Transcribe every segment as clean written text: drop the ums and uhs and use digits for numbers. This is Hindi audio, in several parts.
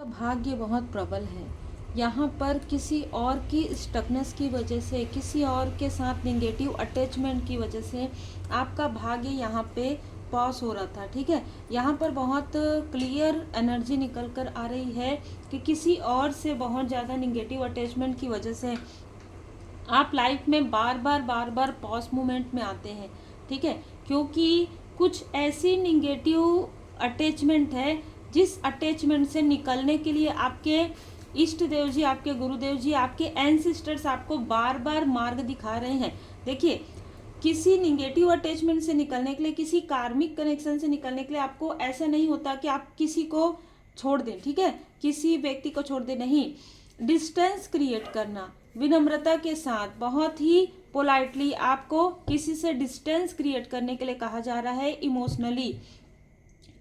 भाग्य बहुत प्रबल है। यहाँ पर किसी और की स्टकनेस की वजह से, किसी और के साथ नेगेटिव अटैचमेंट की वजह से आपका भाग्य यहाँ पे पॉज हो रहा था। ठीक है, यहाँ पर बहुत क्लियर एनर्जी निकल कर आ रही है कि किसी और से बहुत ज़्यादा नेगेटिव अटैचमेंट की वजह से आप लाइफ में बार बार पॉज मोमेंट में आते हैं। ठीक है, क्योंकि कुछ ऐसी निगेटिव अटैचमेंट है जिस अटैचमेंट से निकलने के लिए आपके इष्ट देव जी, आपके गुरुदेव जी, आपके एंसेस्टर्स आपको बार बार मार्ग दिखा रहे हैं। देखिए, किसी निगेटिव अटैचमेंट से निकलने के लिए, किसी कार्मिक कनेक्शन से निकलने के लिए आपको ऐसा नहीं होता कि आप किसी को छोड़ दें। ठीक है, किसी व्यक्ति को छोड़ दें नहीं, डिस्टेंस क्रिएट करना विनम्रता के साथ, बहुत ही पोलाइटली आपको किसी से डिस्टेंस क्रिएट करने के लिए कहा जा रहा है। इमोशनली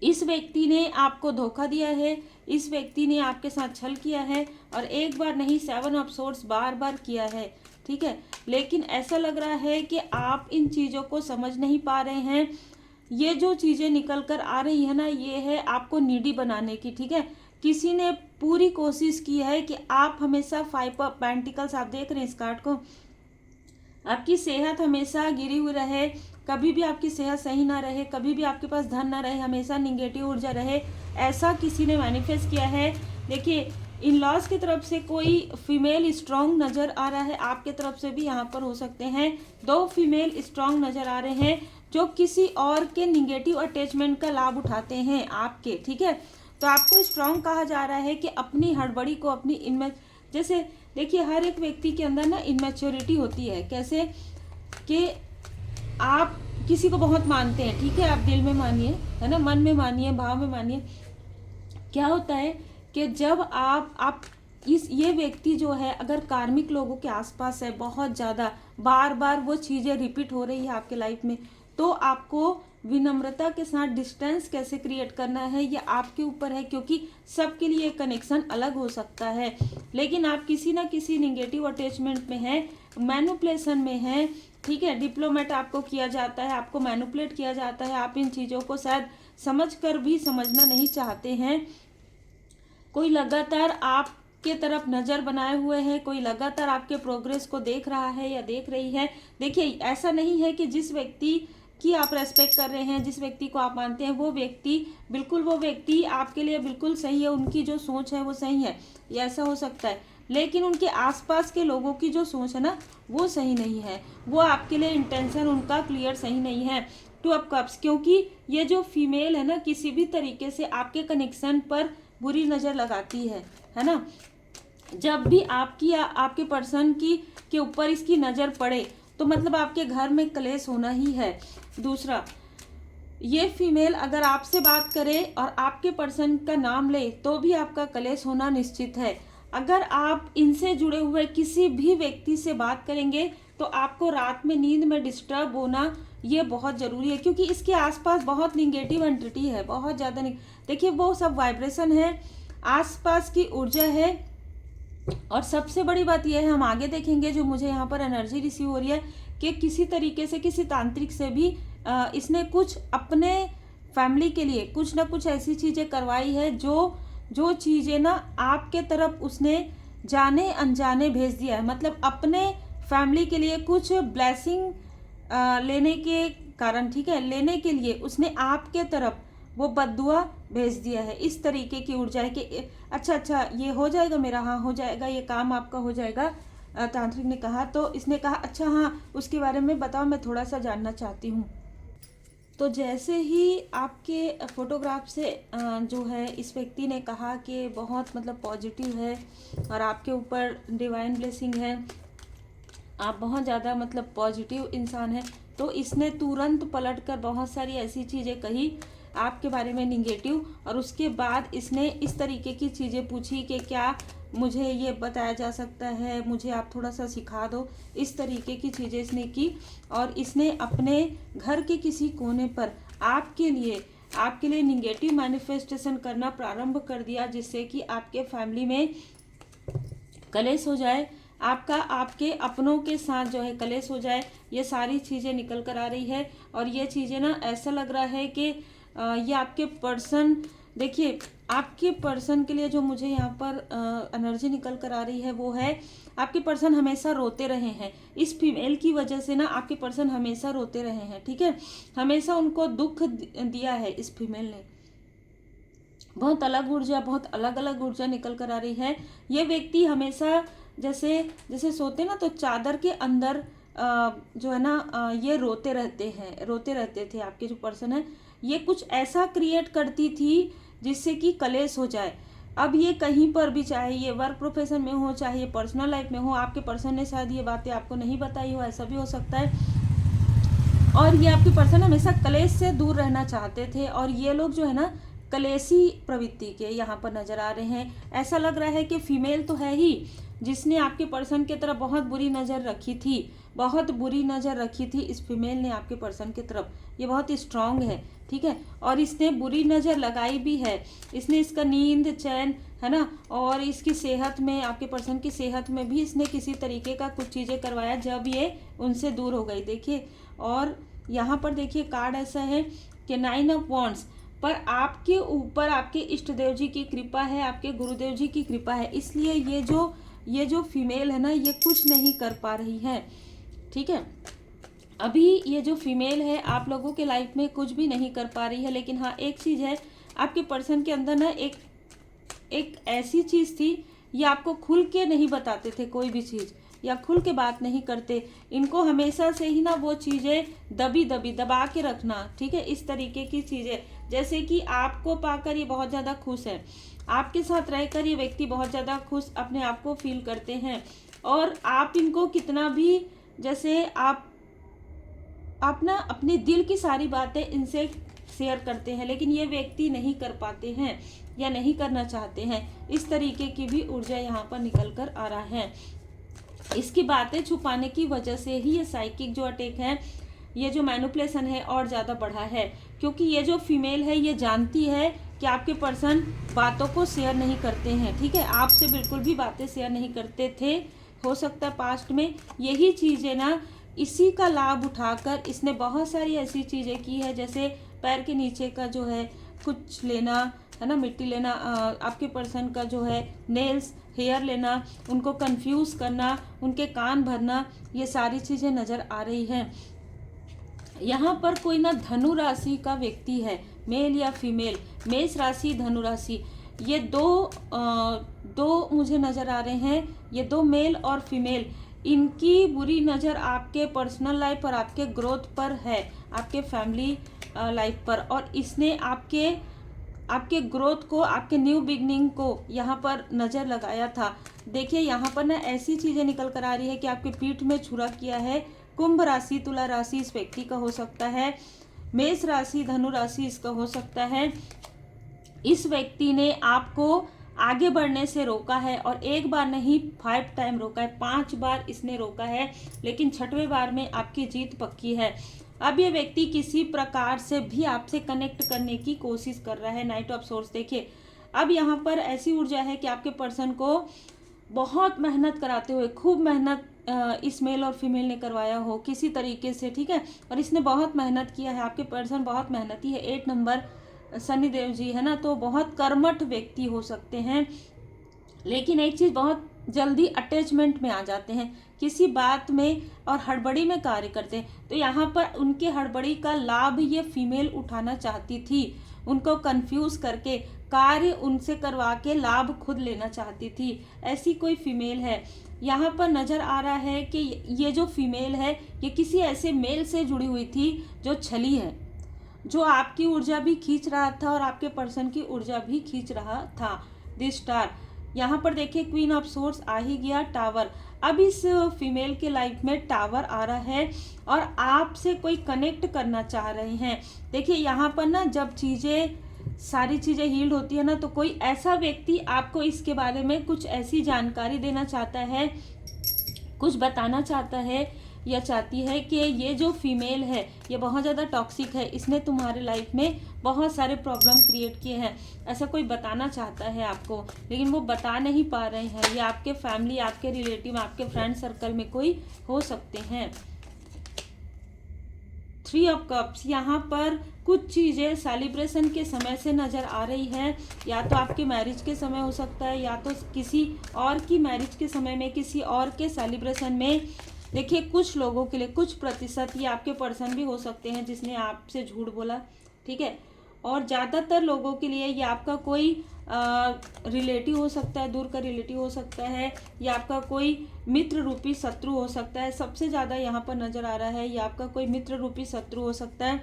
इस व्यक्ति ने आपको धोखा दिया है, इस व्यक्ति ने आपके साथ छल किया है, और एक बार नहीं 7 ऑफ सोर्ड्स बार बार किया है। ठीक है, लेकिन ऐसा लग रहा है कि आप इन चीज़ों को समझ नहीं पा रहे हैं। ये जो चीज़ें निकल कर आ रही है ना, ये है आपको नीडी बनाने की। ठीक है, किसी ने पूरी कोशिश की है कि आप हमेशा 5 ऑफ पेंटिकल्स, आप देख रहे हैं इस कार्ड को, आपकी सेहत हमेशा गिरी हुई रहे, कभी भी आपकी सेहत सही ना रहे, कभी भी आपके पास धन ना रहे, हमेशा निगेटिव ऊर्जा रहे, ऐसा किसी ने मैनिफेस्ट किया है। देखिए, इन लॉज की तरफ से कोई फीमेल स्ट्रांग नज़र आ रहा है, आपके तरफ से भी यहाँ पर हो सकते हैं 2 फीमेल स्ट्रांग नज़र आ रहे हैं जो किसी और के निगेटिव अटैचमेंट का लाभ उठाते हैं आपके। ठीक है, तो आपको स्ट्रांग कहा जा रहा है कि अपनी हड़बड़ी को, अपनी जैसे देखिए, हर एक व्यक्ति के अंदर ना इनमेच्योरिटी होती है। कैसे कि आप किसी को बहुत मानते हैं, ठीक है, आप दिल में मानिए, है ना, मन में मानिए, भाव में मानिए। क्या होता है कि जब आप ये व्यक्ति जो है अगर कार्मिक लोगों के आसपास है, बहुत ज़्यादा बार बार वो चीज़ें रिपीट हो रही है आपके लाइफ में, तो आपको विनम्रता के साथ डिस्टेंस कैसे क्रिएट करना है ये आपके ऊपर है, क्योंकि सबके लिए कनेक्शन अलग हो सकता है। लेकिन आप किसी ना किसी निगेटिव अटैचमेंट में हैं, मैनिपुलेशन में हैं। ठीक है, डिप्लोमेट आपको किया जाता है, आपको मैनिपुलेट किया जाता है, आप इन चीज़ों को शायद समझ कर भी समझना नहीं चाहते हैं। कोई लगातार आपके तरफ नज़र बनाए हुए है, कोई लगातार आपके प्रोग्रेस को देख रहा है या देख रही है। देखिए, ऐसा नहीं है कि जिस व्यक्ति की आप रेस्पेक्ट कर रहे हैं, जिस व्यक्ति को आप मानते हैं, वो व्यक्ति आपके लिए बिल्कुल सही है, उनकी जो सोच है वो सही है, ये ऐसा हो सकता है। लेकिन उनके आसपास के लोगों की जो सोच है ना, वो सही नहीं है, वो आपके लिए इंटेंशन उनका क्लियर सही नहीं है। 2 ऑफ कप्स, क्योंकि ये जो फीमेल है ना, किसी भी तरीके से आपके कनेक्शन पर बुरी नज़र लगाती है ना। जब भी आपकी या आपके पर्सन की के ऊपर इसकी नज़र पड़े तो मतलब आपके घर में क्लेश होना ही है। दूसरा, ये फीमेल अगर आपसे बात करे और आपके पर्सन का नाम ले तो भी आपका क्लेश होना निश्चित है। अगर आप इनसे जुड़े हुए किसी भी व्यक्ति से बात करेंगे तो आपको रात में नींद में डिस्टर्ब होना ये बहुत ज़रूरी है, क्योंकि इसके आसपास बहुत निगेटिव एंटिटी है, बहुत ज़्यादा। देखिए, वो सब वाइब्रेशन है, आसपास की ऊर्जा है। और सबसे बड़ी बात यह है, हम आगे देखेंगे, जो मुझे यहाँ पर एनर्जी रिसीव हो रही है कि किसी तरीके से, किसी तांत्रिक से भी इसने कुछ अपने फैमिली के लिए कुछ ना कुछ ऐसी चीज़ें करवाई है जो चीज़ें ना आपके तरफ उसने जाने अनजाने भेज दिया है। मतलब अपने फैमिली के लिए कुछ ब्लेसिंग लेने के कारण, ठीक है, लेने के लिए उसने आपके तरफ वो बद्दुआ भेज दिया है। इस तरीके की ऊर्जा है कि अच्छा ये हो जाएगा मेरा, हाँ हो जाएगा, ये काम आपका हो जाएगा, तांत्रिक ने कहा। तो इसने कहा अच्छा हाँ, उसके बारे में बताओ, मैं थोड़ा सा जानना चाहती हूँ। तो जैसे ही आपके फोटोग्राफ से जो है इस व्यक्ति ने कहा कि बहुत मतलब पॉजिटिव है और आपके ऊपर डिवाइन ब्लेसिंग है, आप बहुत ज़्यादा मतलब पॉजिटिव इंसान हैं, तो इसने तुरंत पलटकर बहुत सारी ऐसी चीज़ें कही आपके बारे में निगेटिव, और उसके बाद इसने इस तरीके की चीज़ें पूछी कि क्या मुझे ये बताया जा सकता है, मुझे आप थोड़ा सा सिखा दो। इस तरीके की चीज़ें इसने की, और इसने अपने घर के किसी कोने पर आपके लिए निगेटिव मैनिफेस्टेशन करना प्रारंभ कर दिया, जिससे कि आपके फैमिली में कलेश हो जाए, आपका आपके अपनों के साथ जो है कलेश हो जाए। ये सारी चीज़ें निकल कर आ रही है, और ये चीज़ें ना ऐसा लग रहा है कि ये आपके पर्सन, देखिए आपके पर्सन के लिए जो मुझे यहाँ पर एनर्जी निकल कर आ रही है वो है, आपके पर्सन हमेशा रोते रहे हैं। इस फीमेल की वजह से ना आपके पर्सन हमेशा रोते रहे हैं, ठीक है। हमेशा उनको दुख दिया है इस फीमेल ने। बहुत अलग ऊर्जा, बहुत अलग अलग ऊर्जा निकल कर आ रही है। ये व्यक्ति हमेशा जैसे जैसे सोते ना तो चादर के अंदर जो है ना ये रोते रहते थे। आपके जो पर्सन है ये कुछ ऐसा क्रिएट करती थी जिससे कि कलेश हो जाए। अब ये कहीं पर भी, चाहे ये वर्क प्रोफेशन में हो, चाहे ये पर्सनल लाइफ में हो, आपके पर्सन ने शायद ये बातें आपको नहीं बताई हो, ऐसा भी हो सकता है। और ये आपके पर्सन हमेशा कलेश से दूर रहना चाहते थे, और ये लोग जो है ना कलेशी प्रवृत्ति के यहाँ पर नजर आ रहे हैं। ऐसा लग रहा है कि फीमेल तो है ही जिसने आपके पर्सन की तरफ बहुत बुरी नज़र रखी थी, बहुत बुरी नज़र रखी थी इस फीमेल ने आपके पर्सन की तरफ। ये बहुत स्ट्रांग है, ठीक है, और इसने बुरी नज़र लगाई भी है। इसने इसका नींद, चैन, है ना, और इसकी सेहत में, आपके पर्सन की सेहत में भी इसने किसी तरीके का कुछ चीज़ें करवाया जब ये उनसे दूर हो गई। देखिए, और यहाँ पर देखिए कार्ड ऐसा है कि 9 ऑफ वॉन्ड्स, पर आपके ऊपर आपके इष्ट देव जी की कृपा है, आपके गुरुदेव जी की कृपा है, इसलिए ये जो फीमेल है ना ये कुछ नहीं कर पा रही है, ठीक है। अभी ये जो फीमेल है आप लोगों के लाइफ में कुछ भी नहीं कर पा रही है। लेकिन हाँ, एक चीज़ है, आपके पर्सन के अंदर ना एक ऐसी चीज़ थी, ये आपको खुल के नहीं बताते थे कोई भी चीज़, या खुल के बात नहीं करते। इनको हमेशा से ही ना वो चीज़ें दबा के रखना, ठीक है, इस तरीके की चीज़ें। जैसे कि आपको पाकर ये बहुत ज़्यादा खुश है, आपके साथ रहकर ये व्यक्ति बहुत ज़्यादा खुश अपने आप को फील करते हैं, और आप इनको कितना भी, जैसे आप ना अपने दिल की सारी बातें इनसे शेयर करते हैं, लेकिन ये व्यक्ति नहीं कर पाते हैं या नहीं करना चाहते हैं। इस तरीके की भी ऊर्जा यहाँ पर निकल कर आ रहा है। इसकी बातें छुपाने की वजह से ही ये साइकिक जो अटैक है, ये जो मैनिपुलेशन है और ज़्यादा बढ़ा है, क्योंकि ये जो फीमेल है ये जानती है कि आपके पर्सन बातों को शेयर नहीं करते हैं, ठीक है, आपसे बिल्कुल भी बातें शेयर नहीं करते थे। हो सकता है पास्ट में यही चीज़ें ना, इसी का लाभ उठाकर इसने बहुत सारी ऐसी चीज़ें की है, जैसे पैर के नीचे का जो है कुछ लेना, है ना, मिट्टी लेना, आपके पर्सन का जो है नेल्स, हेयर लेना, उनको कंफ्यूज करना, उनके कान भरना, ये सारी चीज़ें नज़र आ रही हैं। यहाँ पर कोई ना धनु राशि का व्यक्ति है, मेल या फीमेल, मेष राशि, धनु राशि, ये दो मुझे नज़र आ रहे हैं। ये दो मेल और फीमेल, इनकी बुरी नज़र आपके पर्सनल लाइफ और आपके ग्रोथ पर है, आपके फैमिली लाइफ पर, और इसने आपके ग्रोथ को, आपके न्यू बिगनिंग को यहाँ पर नज़र लगाया था। देखिए यहाँ पर ना ऐसी चीज़ें निकल कर आ रही है कि आपके पीठ में छुरा किया है। कुंभ राशि, तुला राशि इस व्यक्ति का हो सकता है, मेष राशि, धनु राशि इसका हो सकता है। इस व्यक्ति ने आपको आगे बढ़ने से रोका है, और एक बार नहीं 5 टाइम रोका है, 5 बार इसने रोका है, लेकिन 6वें बार में आपकी जीत पक्की है। अब ये व्यक्ति किसी प्रकार से भी आपसे कनेक्ट करने की कोशिश कर रहा है। नाइट ऑफ सोर्स देखिए, अब यहाँ पर ऐसी ऊर्जा है कि आपके पर्सन को बहुत मेहनत कराते हुए, खूब मेहनत इस मेल और फीमेल ने करवाया हो किसी तरीके से, ठीक है, और इसने बहुत मेहनत किया है। आपके पर्सन बहुत मेहनती है। 8 नंबर शनिदेव जी है ना, तो बहुत कर्मठ व्यक्ति हो सकते हैं, लेकिन एक चीज़, बहुत जल्दी अटैचमेंट में आ जाते हैं किसी बात में और हड़बड़ी में कार्य करते हैं। तो यहाँ पर उनके हड़बड़ी का लाभ ये फीमेल उठाना चाहती थी, उनको कंफ्यूज करके कार्य उनसे करवा के लाभ खुद लेना चाहती थी। ऐसी कोई फीमेल है। यहाँ पर नज़र आ रहा है कि ये जो फीमेल है ये किसी ऐसे मेल से जुड़ी हुई थी जो छली है, जो आपकी ऊर्जा भी खींच रहा था और आपके पर्सन की ऊर्जा भी खींच रहा था। दिस स्टार, यहाँ पर देखिए क्वीन ऑफ सोर्स आ ही गया, टावर। अब इस फीमेल के लाइफ में टावर आ रहा है और आपसे कोई कनेक्ट करना चाह रहे हैं। देखिए यहाँ पर ना जब सारी चीज़ें हील्ड होती है ना, तो कोई ऐसा व्यक्ति आपको इसके बारे में कुछ ऐसी जानकारी देना चाहता है, कुछ बताना चाहता है या चाहती है कि ये जो फीमेल है ये बहुत ज़्यादा टॉक्सिक है, इसने तुम्हारे लाइफ में बहुत सारे प्रॉब्लम क्रिएट किए हैं। ऐसा कोई बताना चाहता है आपको, लेकिन वो बता नहीं पा रहे हैं। ये आपके फैमिली, आपके रिलेटिव, आपके फ्रेंड सर्कल में कोई हो सकते हैं। 3 ऑफ कप्स, यहाँ पर कुछ चीज़ें सेलिब्रेशन के समय से नज़र आ रही है। या तो आपके मैरिज के समय हो सकता है, या तो किसी और की मैरिज के समय में, किसी और के सेलिब्रेशन में। देखिए कुछ लोगों के लिए, कुछ प्रतिशत ये आपके पर्सन भी हो सकते हैं जिसने आपसे झूठ बोला, ठीक है। और ज़्यादातर लोगों के लिए ये आपका कोई रिलेटिव हो सकता है, दूर का रिलेटिव हो सकता है, या आपका कोई मित्र रूपी शत्रु हो सकता है। सबसे ज़्यादा यहाँ पर नज़र आ रहा है ये आपका कोई मित्र रूपी शत्रु हो सकता है,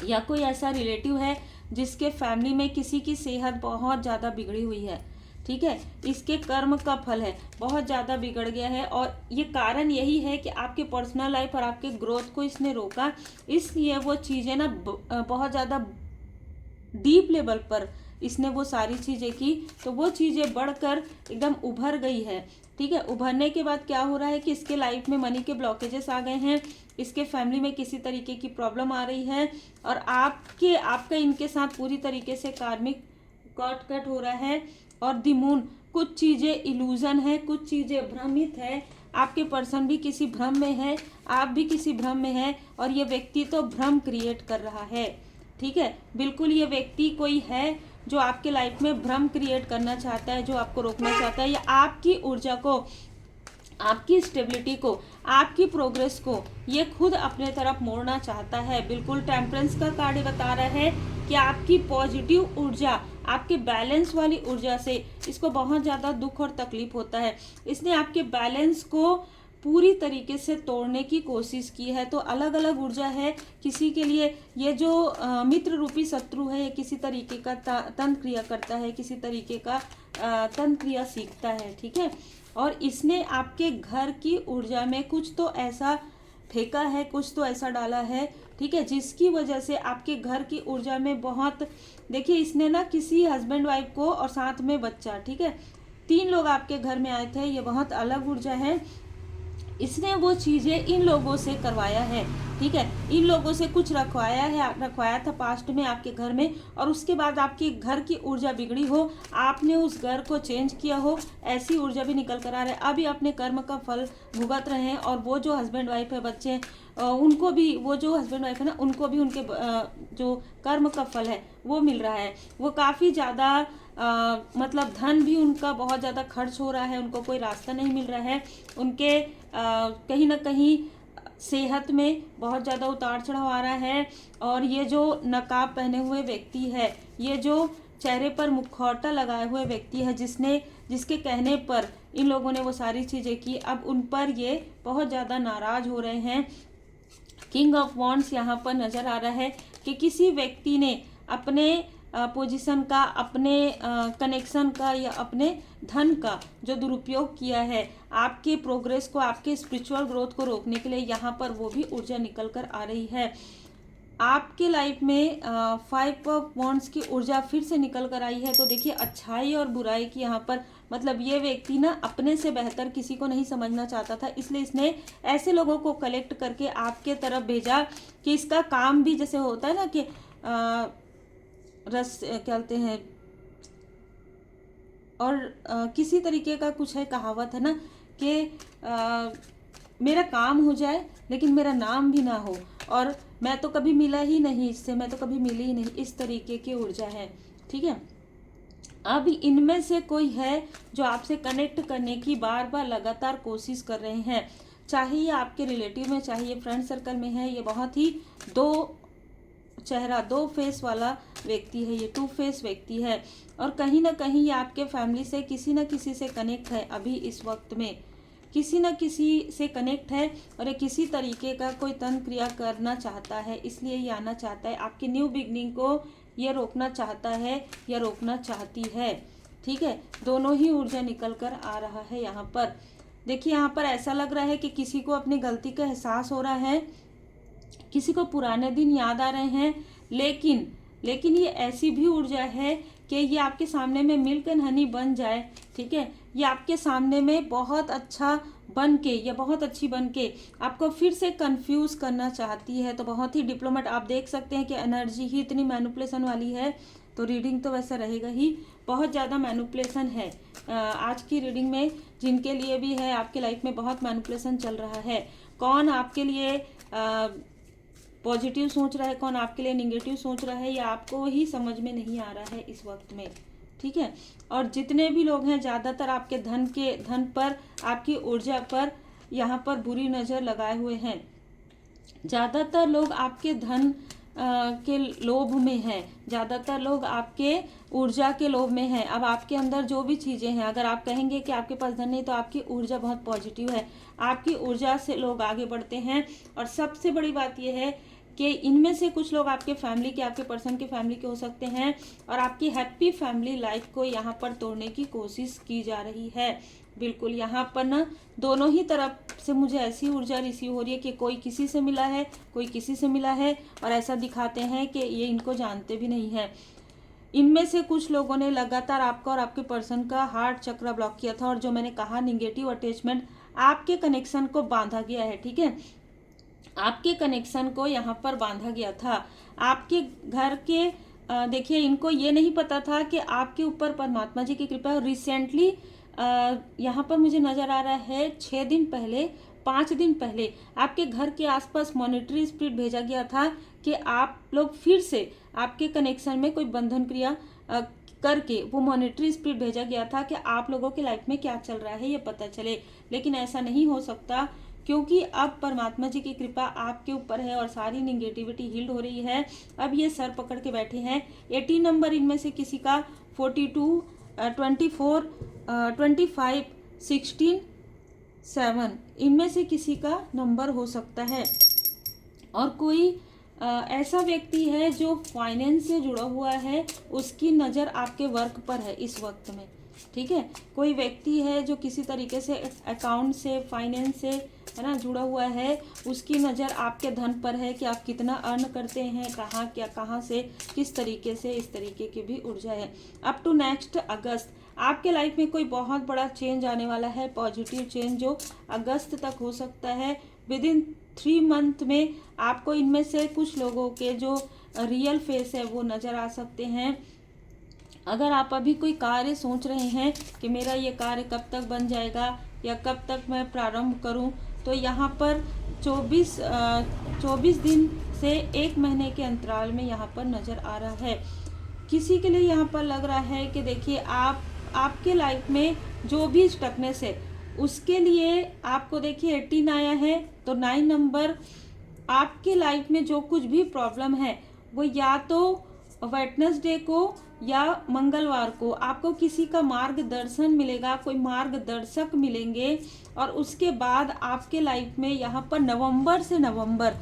या कोई ऐसा रिलेटिव है जिसके फैमिली में किसी की सेहत बहुत ज़्यादा बिगड़ी हुई है, ठीक है। इसके कर्म का फल है, बहुत ज़्यादा बिगड़ गया है, और ये कारण यही है कि आपके पर्सनल लाइफ और आपके ग्रोथ को इसने रोका, इसलिए वो चीज़ें ना बहुत ज़्यादा डीप लेवल पर इसने वो सारी चीज़ें की, तो वो चीज़ें बढ़कर एकदम उभर गई है, ठीक है। उभरने के बाद क्या हो रहा है कि इसके लाइफ में मनी के ब्लॉकेजेस आ गए हैं, इसके फैमिली में किसी तरीके की प्रॉब्लम आ रही है, और आपका इनके साथ पूरी तरीके से कार्मिक कट हो रहा है। और द मून, कुछ चीज़ें इल्यूजन है, कुछ चीज़ें भ्रमित है, आपके पर्सन भी किसी भ्रम में है, आप भी किसी भ्रम में है, और ये व्यक्ति तो भ्रम क्रिएट कर रहा है, ठीक है। बिल्कुल ये व्यक्ति कोई है जो आपके लाइफ में भ्रम क्रिएट करना चाहता है, जो आपको रोकना चाहता है, या आपकी ऊर्जा को, आपकी स्टेबिलिटी को, आपकी प्रोग्रेस को ये खुद अपने तरफ मोड़ना चाहता है। बिल्कुल टेम्परेंस का कार्ड बता रहा है कि आपकी पॉजिटिव ऊर्जा, आपके बैलेंस वाली ऊर्जा से इसको बहुत ज़्यादा दुख और तकलीफ होता है। इसने आपके बैलेंस को पूरी तरीके से तोड़ने की कोशिश की है। तो अलग अलग ऊर्जा है, किसी के लिए ये जो मित्र रूपी शत्रु है, ये किसी तरीके का तंत्र क्रिया करता है, किसी तरीके का तंत्र क्रिया सीखता है, ठीक है। और इसने आपके घर की ऊर्जा में कुछ तो ऐसा फेंका है, कुछ तो ऐसा डाला है, ठीक है, जिसकी वजह से आपके घर की ऊर्जा में बहुत, देखिए इसने ना किसी हस्बैंड वाइफ को और साथ में बच्चा, ठीक है, 3 लोग आपके घर में आए थे। ये बहुत अलग ऊर्जा है। इसने वो चीज़ें इन लोगों से करवाया है, ठीक है, इन लोगों से कुछ रखवाया था पास्ट में आपके घर में, और उसके बाद आपके घर की ऊर्जा बिगड़ी हो, आपने उस घर को चेंज किया हो, ऐसी ऊर्जा भी निकल कर आ रहा है। अभी अपने कर्म का फल भुगत रहे हैं, और वो जो हस्बैंड वाइफ है, बच्चे, उनको भी, वो जो हस्बैंड वाइफ है ना, उनको भी उनके जो कर्म का फल है वो मिल रहा है। वो काफ़ी ज़्यादा मतलब धन भी उनका बहुत ज़्यादा खर्च हो रहा है, उनको कोई रास्ता नहीं मिल रहा है, उनके कहीं ना कहीं सेहत में बहुत ज़्यादा उतार चढ़ाव आ रहा है। और ये जो नकाब पहने हुए व्यक्ति है, ये जो चेहरे पर मुखौटा लगाए हुए व्यक्ति है, जिसके कहने पर इन लोगों ने वो सारी चीज़ें की, अब उन पर ये बहुत ज़्यादा नाराज़ हो रहे हैं। किंग ऑफ वॉन्ड्स यहाँ पर नज़र आ रहा है कि किसी व्यक्ति ने अपने पोजीशन का, अपने कनेक्शन का, या अपने धन का जो दुरुपयोग किया है आपके प्रोग्रेस को, आपके स्पिरिचुअल ग्रोथ को रोकने के लिए, यहाँ पर वो भी ऊर्जा निकल कर आ रही है। आपके लाइफ में 5 ऑफ वॉन्ड्स की ऊर्जा फिर से निकल कर आई है। तो देखिए अच्छाई और बुराई की यहाँ पर, मतलब ये व्यक्ति ना अपने से बेहतर किसी को नहीं समझना चाहता था, इसलिए इसने ऐसे लोगों को कलेक्ट करके आपके तरफ भेजा कि इसका काम भी, जैसे होता है ना कि रस क्या कहते हैं, और किसी तरीके का कुछ है, कहावत है ना कि मेरा काम हो जाए लेकिन मेरा नाम भी ना हो, और मैं तो कभी मिला ही नहीं इससे, मैं तो कभी मिली ही नहीं, इस तरीके की ऊर्जा है, ठीक है। अब इनमें से कोई है जो आपसे कनेक्ट करने की बार बार लगातार कोशिश कर रहे हैं, चाहे ये आपके रिलेटिव में, चाहे ये फ्रेंड सर्कल में है। ये बहुत ही दो फेस वाला व्यक्ति है, ये 2 फेस व्यक्ति है, और कहीं ना कहीं ये आपके फैमिली से किसी न किसी से कनेक्ट है। अभी इस वक्त में किसी न किसी से कनेक्ट है, और ये किसी तरीके का कोई तंत्र क्रिया करना चाहता है, इसलिए ये आना चाहता है, आपकी न्यू बिगनिंग को ये रोकना चाहता है या रोकना चाहती है, ठीक है। दोनों ही ऊर्जा निकल कर आ रहा है यहाँ पर। देखिए यहाँ पर ऐसा लग रहा है कि किसी को अपनी गलती का एहसास हो रहा है, किसी को पुराने दिन याद आ रहे हैं, लेकिन ये ऐसी भी ऊर्जा है कि ये आपके सामने में मिल्क एंड हनी बन जाए, ठीक है। ये आपके सामने में बहुत अच्छा बन के, या बहुत अच्छी बन के आपको फिर से कंफ्यूज करना चाहती है। तो बहुत ही डिप्लोमेट, आप देख सकते हैं कि एनर्जी ही इतनी मैनिपुलेशन वाली है, तो रीडिंग तो वैसा रहेगा ही, बहुत ज़्यादा मैनिपुलेशन है आज की रीडिंग में। जिनके लिए भी है, आपके लाइफ में बहुत मैनिपुलेशन चल रहा है। कौन आपके लिए पॉजिटिव सोच रहा है, कौन आपके लिए निगेटिव सोच रहा है, या आपको ही समझ में नहीं आ रहा है इस वक्त में। ठीक है। और जितने भी लोग हैं ज़्यादातर आपके धन पर, आपकी ऊर्जा पर यहाँ पर बुरी नज़र लगाए हुए हैं। ज़्यादातर लोग आपके धन के लोभ में हैं, ज़्यादातर लोग आपके ऊर्जा के लोभ में हैं। अब आपके अंदर जो भी चीज़ें हैं, अगर आप कहेंगे कि आपके पास धन नहीं, तो आपकी ऊर्जा बहुत पॉजिटिव है, आपकी ऊर्जा से लोग आगे बढ़ते हैं। और सबसे बड़ी बात यह है कि इनमें से कुछ लोग आपके फैमिली के, आपके पर्सन के फैमिली के हो सकते हैं, और आपकी हैप्पी फैमिली लाइफ को यहाँ पर तोड़ने की कोशिश की जा रही है। बिल्कुल यहाँ पर ना दोनों ही तरफ से मुझे ऐसी ऊर्जा रिसीव हो रही है कि कोई किसी से मिला है, कोई किसी से मिला है, और ऐसा दिखाते हैं कि ये इनको जानते भी नहीं है। इनमें से कुछ लोगों ने लगातार आपका और आपके पर्सन का हार्ट चक्र ब्लॉक किया था, और जो मैंने कहा निगेटिव अटैचमेंट आपके कनेक्शन को बांधा गया है। ठीक है, आपके कनेक्शन को यहाँ पर बांधा गया था। आपके घर के देखिए, इनको ये नहीं पता था कि आपके ऊपर परमात्मा जी की कृपा है। रिसेंटली यहाँ पर मुझे नज़र आ रहा है 6 दिन पहले, 5 दिन पहले आपके घर के आसपास मॉनिटरी स्पिरिट भेजा गया था कि आप लोग फिर से आपके कनेक्शन में कोई बंधन क्रिया करके, वो मॉनिटरी स्पिरिट भेजा गया था कि आप लोगों की लाइफ में क्या चल रहा है ये पता चले। लेकिन ऐसा नहीं हो सकता, क्योंकि अब परमात्मा जी की कृपा आपके ऊपर है और सारी निगेटिविटी हील्ड हो रही है। अब ये सर पकड़ के बैठे हैं। 18 नंबर इनमें से किसी का, 42, 24, 25, 16, 7 इनमें से किसी का नंबर हो सकता है। और कोई ऐसा व्यक्ति है जो फाइनेंस से जुड़ा हुआ है, उसकी नज़र आपके वर्क पर है इस वक्त में। ठीक है, कोई व्यक्ति है जो किसी तरीके से अकाउंट से, फाइनेंस से, है ना, जुड़ा हुआ है, उसकी नज़र आपके धन पर है कि आप कितना अर्न करते हैं, कहाँ से, किस तरीके से, इस तरीके की भी ऊर्जा है। अप टू नेक्स्ट अगस्त आपके लाइफ में कोई बहुत बड़ा चेंज आने वाला है, पॉजिटिव चेंज जो अगस्त तक हो सकता है। विद इन 3 मंथ में आपको इनमें से कुछ लोगों के जो रियल फेस है वो नज़र आ सकते हैं। अगर आप अभी कोई कार्य सोच रहे हैं कि मेरा ये कार्य कब तक बन जाएगा या कब तक मैं प्रारंभ करूं, तो यहाँ पर 24 दिन से 1 महीने के अंतराल में यहाँ पर नज़र आ रहा है। किसी के लिए यहाँ पर लग रहा है कि देखिए, आपके लाइफ में जो भी स्टकनेस है उसके लिए आपको देखिए 18 आया है, तो 9 नंबर आपके लाइफ में जो कुछ भी प्रॉब्लम है वो या तो वेडनेसडे को या मंगलवार को आपको किसी का मार्गदर्शन मिलेगा, कोई मार्गदर्शक मिलेंगे। और उसके बाद आपके लाइफ में यहाँ पर नवंबर से नवंबर,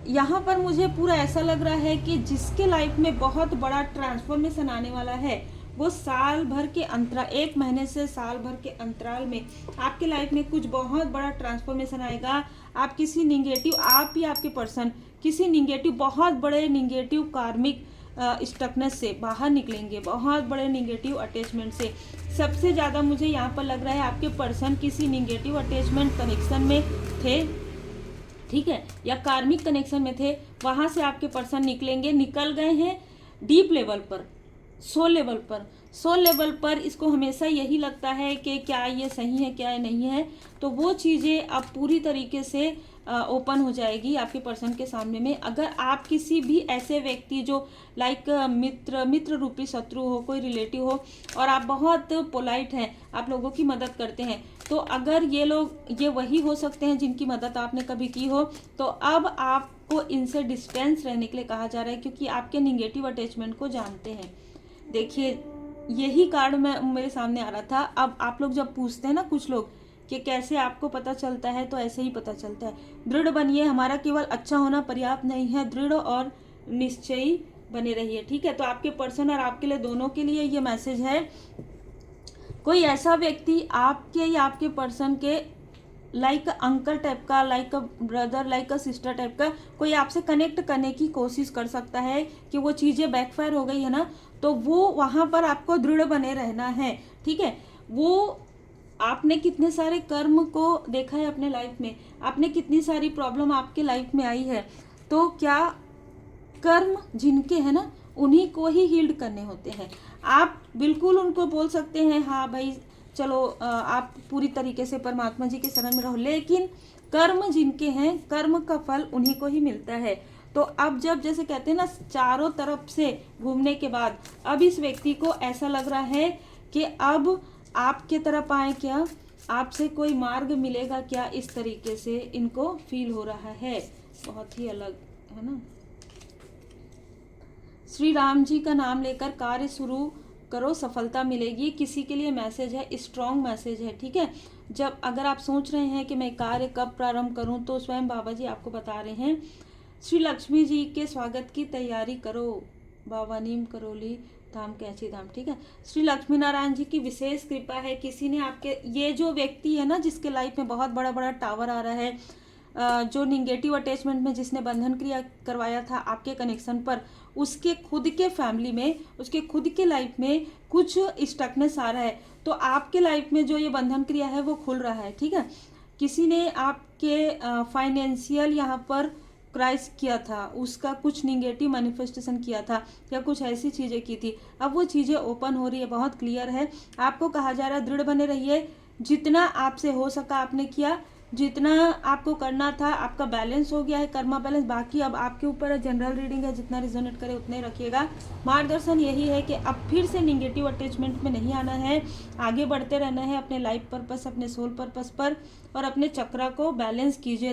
यहाँ पर मुझे पूरा ऐसा लग रहा है कि जिसके लाइफ में बहुत बड़ा ट्रांसफॉर्मेशन आने वाला है, वो साल भर के अंतराल, 1 महीने से साल भर के अंतराल में आपके लाइफ में कुछ बहुत बड़ा ट्रांसफॉर्मेशन आएगा। आप किसी निगेटिव, आप ही आपके पर्सन किसी निगेटिव, बहुत बड़े निगेटिव कार्मिक स्टकनेस से बाहर निकलेंगे, बहुत बड़े निगेटिव अटैचमेंट से। सबसे ज़्यादा मुझे यहाँ पर लग रहा है आपके पर्सन किसी निगेटिव अटैचमेंट कनेक्शन में थे, ठीक है, या कार्मिक कनेक्शन में थे, वहाँ से आपके पर्सन निकलेंगे, निकल गए हैं डीप लेवल पर, सोल लेवल पर। इसको हमेशा यही लगता है कि क्या ये सही है, क्या ये नहीं है, तो वो चीज़ें अब पूरी तरीके से ओपन हो जाएगी आपके पर्सन के सामने में। अगर आप किसी भी ऐसे व्यक्ति जो लाइक मित्र रूपी शत्रु हो, कोई रिलेटिव हो, और आप बहुत पोलाइट हैं, आप लोगों की मदद करते हैं, तो अगर ये लोग, ये वही हो सकते हैं जिनकी मदद आपने कभी की हो, तो अब आपको इनसे डिस्टेंस रहने के लिए कहा जा रहा है, क्योंकि आपके निगेटिव अटैचमेंट को जानते हैं। देखिए, यही कार्ड मेरे सामने आ रहा था। अब आप लोग जब पूछते हैं ना कुछ लोग कि कैसे आपको पता चलता है, तो ऐसे ही पता चलता है। दृढ़ बनिए, हमारा केवल अच्छा होना पर्याप्त नहीं है, दृढ़ और निश्चयी बने रहिए। ठीक है, तो आपके पर्सन और आपके लिए, दोनों के लिए ये मैसेज है। कोई ऐसा व्यक्ति आपके या आपके पर्सन के लाइक अंकल टाइप का, like a brother, like a sister type का, कोई आपसे कनेक्ट करने की कोशिश कर सकता है कि वो चीज़ें बैकफायर हो गई है ना, तो वो वहाँ पर आपको दृढ़ बने रहना है। ठीक है, वो आपने कितने सारे कर्म को देखा है अपने लाइफ में, आपने कितनी सारी प्रॉब्लम आपके लाइफ में आई है, तो क्या कर्म जिनके हैं ना, उन्हीं को ही हील्ड करने होते हैं। आप बिल्कुल उनको बोल सकते हैं हाँ भाई चलो आप पूरी तरीके से परमात्मा जी के शरण में रहो, लेकिन कर्म जिनके हैं, कर्म का फल उन्हीं को ही मिलता है। तो अब जब जैसे कहते हैं ना चारों तरफ से घूमने के बाद अब इस व्यक्ति को ऐसा लग रहा है कि अब आपके तरफ आए क्या, आपसे कोई मार्ग मिलेगा क्या, इस तरीके से इनको फील हो रहा है। बहुत ही अलग है ना। श्री राम जी का नाम लेकर कार्य शुरू करो, सफलता मिलेगी। किसी के लिए मैसेज है, स्ट्रॉन्ग मैसेज है, ठीक है। जब अगर आप सोच रहे हैं कि मैं कार्य कब प्रारंभ करूं, तो स्वयं बाबा जी आपको बता रहे हैं श्री लक्ष्मी जी के स्वागत की तैयारी करो। बाबा नीम करोली धाम कैची धाम, ठीक है। श्री लक्ष्मी नारायण जी की विशेष कृपा है। किसी ने आपके, ये जो व्यक्ति है ना जिसके लाइफ में बहुत बड़ा बड़ा टावर आ रहा है, जो निगेटिव अटैचमेंट में जिसने बंधन क्रिया करवाया था आपके कनेक्शन पर, उसके खुद के फैमिली में, उसके खुद के लाइफ में कुछ स्टकनेस आ रहा है। तो आपके लाइफ में जो ये बंधन क्रिया है वो खुल रहा है, ठीक है। किसी ने आपके फाइनेंशियल यहाँ पर क्राइस किया था, उसका कुछ निगेटिव मैनिफेस्टेशन किया था या कुछ ऐसी चीज़ें की थी, अब वो चीज़ें ओपन हो रही है, बहुत क्लियर है। आपको कहा जा रहा है दृढ़ बने रहिए, जितना आपसे हो सका आपने किया, जितना आपको करना था आपका बैलेंस हो गया है, कर्मा बैलेंस। बाकी अब आपके ऊपर है, जनरल रीडिंग है, जितना रिजोनेट करे उतने रखिएगा। मार्गदर्शन यही है कि अब फिर से निगेटिव अटैचमेंट में नहीं आना है, आगे बढ़ते रहना है अपने लाइफ पर्पस, अपने सोल पर्पस पर, और अपने चक्रा को बैलेंस कीजिए।